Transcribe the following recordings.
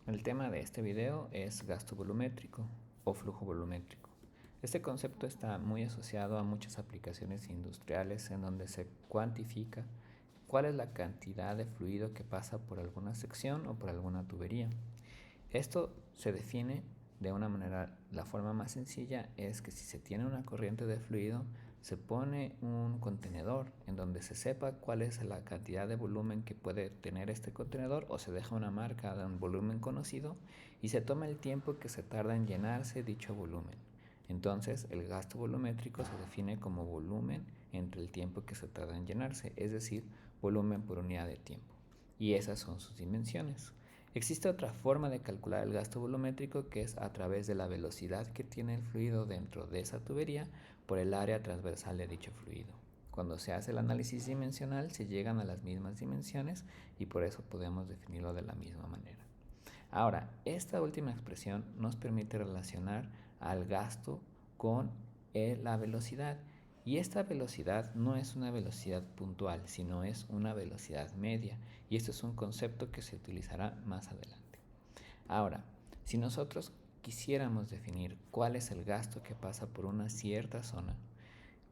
El tema de este video es gasto volumétrico o flujo volumétrico. Este concepto está muy asociado a muchas aplicaciones industriales en donde se cuantifica cuál es la cantidad de fluido que pasa por alguna sección o por alguna tubería. Esto se define de una manera, la forma más sencilla es que si se tiene una corriente de fluido, se pone un contenedor en donde se sepa cuál es la cantidad de volumen que puede tener este contenedor, o se deja una marca de un volumen conocido y se toma el tiempo que se tarda en llenarse dicho volumen. Entonces el gasto volumétrico se define como volumen entre el tiempo que se tarda en llenarse, es decir, volumen por unidad de tiempo. Y esas son sus dimensiones. Existe otra forma de calcular el gasto volumétrico, que es a través de la velocidad que tiene el fluido dentro de esa tubería por el área transversal de dicho fluido. Cuando se hace el análisis dimensional se llegan a las mismas dimensiones y por eso podemos definirlo de la misma manera. Ahora, esta última expresión nos permite relacionar al gasto con la velocidad. Y esta velocidad no es una velocidad puntual, sino es una velocidad media. Y esto es un concepto que se utilizará más adelante. Ahora, si nosotros quisiéramos definir cuál es el gasto que pasa por una cierta zona,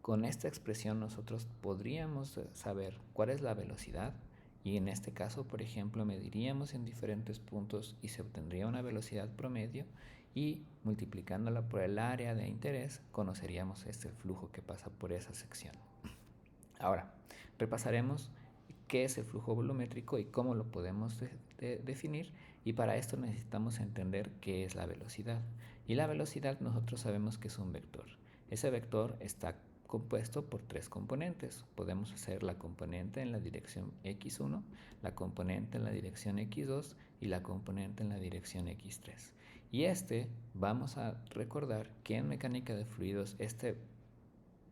con esta expresión nosotros podríamos saber cuál es la velocidad y en este caso, por ejemplo, mediríamos en diferentes puntos y se obtendría una velocidad promedio y multiplicándola por el área de interés conoceríamos este flujo que pasa por esa sección. Ahora, repasaremos qué es el flujo volumétrico y cómo lo podemos definir, y para esto necesitamos entender qué es la velocidad. Y la velocidad nosotros sabemos que es un vector. Ese vector está compuesto por tres componentes. Podemos hacer la componente en la dirección x1, la componente en la dirección x2 y la componente en la dirección x3. Y vamos a recordar que en mecánica de fluidos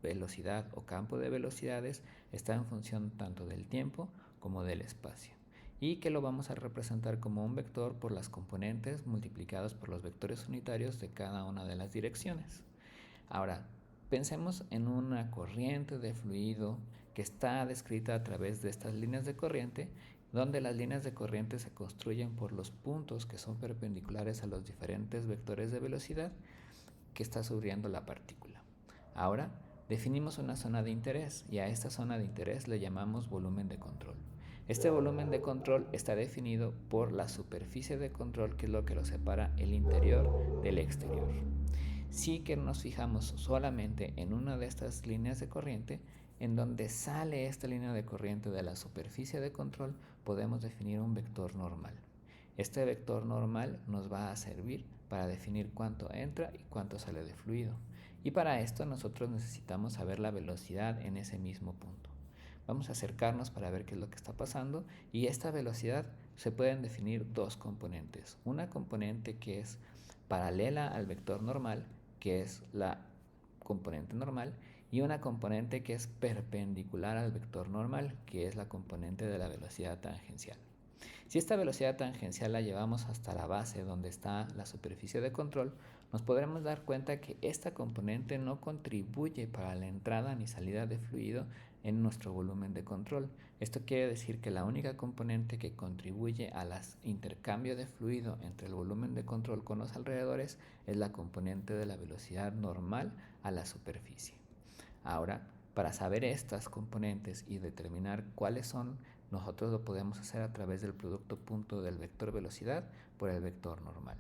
velocidad o campo de velocidades está en función tanto del tiempo como del espacio, y que lo vamos a representar como un vector por las componentes multiplicados por los vectores unitarios de cada una de las direcciones. Ahora, pensemos en una corriente de fluido que está descrita a través de estas líneas de corriente, donde las líneas de corriente se construyen por los puntos que son perpendiculares a los diferentes vectores de velocidad que está surgiendo la partícula. Ahora, definimos una zona de interés y a esta zona de interés le llamamos volumen de control. Este volumen de control está definido por la superficie de control, que es lo que lo separa el interior del exterior. Si que nos fijamos solamente en una de estas líneas de corriente, en donde sale esta línea de corriente de la superficie de control, podemos definir un vector normal. Este vector normal nos va a servir para definir cuánto entra y cuánto sale de fluido. Y para esto nosotros necesitamos saber la velocidad en ese mismo punto. Vamos a acercarnos para ver qué es lo que está pasando, y esta velocidad se pueden definir dos componentes. Una componente que es paralela al vector normal, que es la componente normal, y una componente que es perpendicular al vector normal, que es la componente de la velocidad tangencial. Si esta velocidad tangencial la llevamos hasta la base donde está la superficie de control, nos podremos dar cuenta que esta componente no contribuye para la entrada ni salida de fluido en nuestro volumen de control. Esto quiere decir que la única componente que contribuye al intercambio de fluido entre el volumen de control con los alrededores es la componente de la velocidad normal a la superficie. Ahora, para saber estas componentes y determinar cuáles son, nosotros lo podemos hacer a través del producto punto del vector velocidad por el vector normal.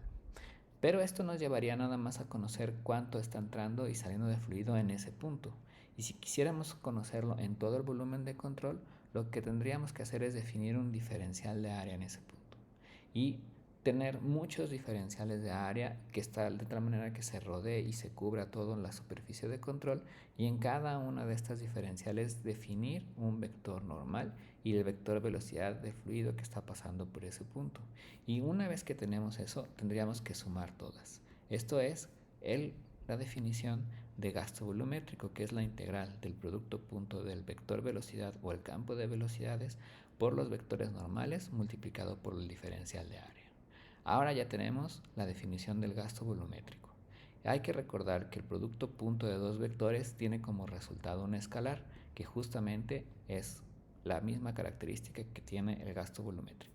Pero esto nos llevaría nada más a conocer cuánto está entrando y saliendo de fluido en ese punto. Y si quisiéramos conocerlo en todo el volumen de control, lo que tendríamos que hacer es definir un diferencial de área en ese punto. Y tener muchos diferenciales de área que está de tal manera que se rodee y se cubra todo en la superficie de control, y en cada una de estas diferenciales definir un vector normal y el vector velocidad de fluido que está pasando por ese punto. Y una vez que tenemos eso, tendríamos que sumar todas. Esto es la definición de gasto volumétrico, que es la integral del producto punto del vector velocidad o el campo de velocidades por los vectores normales multiplicado por el diferencial de área. Ahora ya tenemos la definición del gasto volumétrico. Hay que recordar que el producto punto de dos vectores tiene como resultado un escalar, que justamente es la misma característica que tiene el gasto volumétrico.